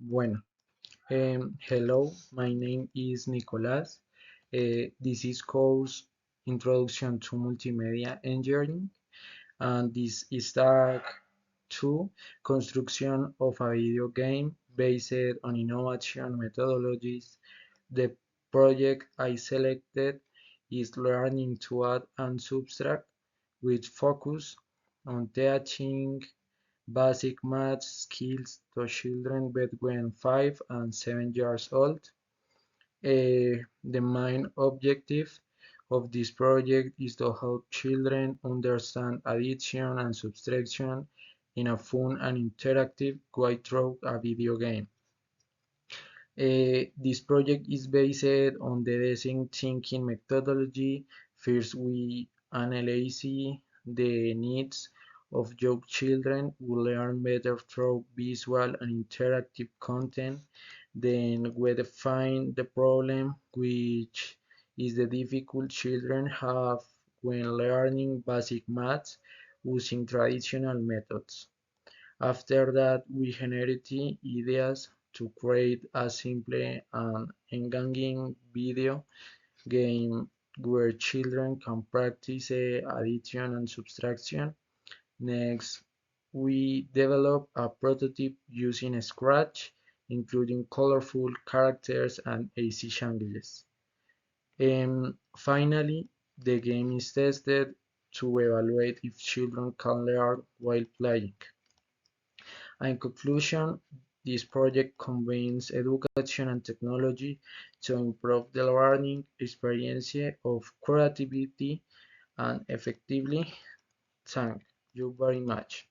Hello, my name is Nicolas. This is course Introduction to Multimedia Engineering, and this is tag 2, Construction of a Video Game Based on Innovation Methodologies. The project I selected is Learning to Add and Subtract with focus on teaching basic math skills to children between 5 and 7 years old. The main objective of this project is to help children understand addition and subtraction in a fun and interactive way through a video game. This project is based on the design thinking methodology. First, we analyze the needs of young children who learn better through visual and interactive content. Then we define the problem, which is the difficult children have when learning basic maths using traditional methods. After that, we generate ideas to create a simple and engaging video game where children can practice addition and subtraction. Next, we develop a prototype using Scratch, including colorful characters and AC changes. And finally, the game is tested to evaluate if children can learn while playing. In conclusion, this project combines education and technology to improve the learning experience of creativity and effectively. Thank you very much.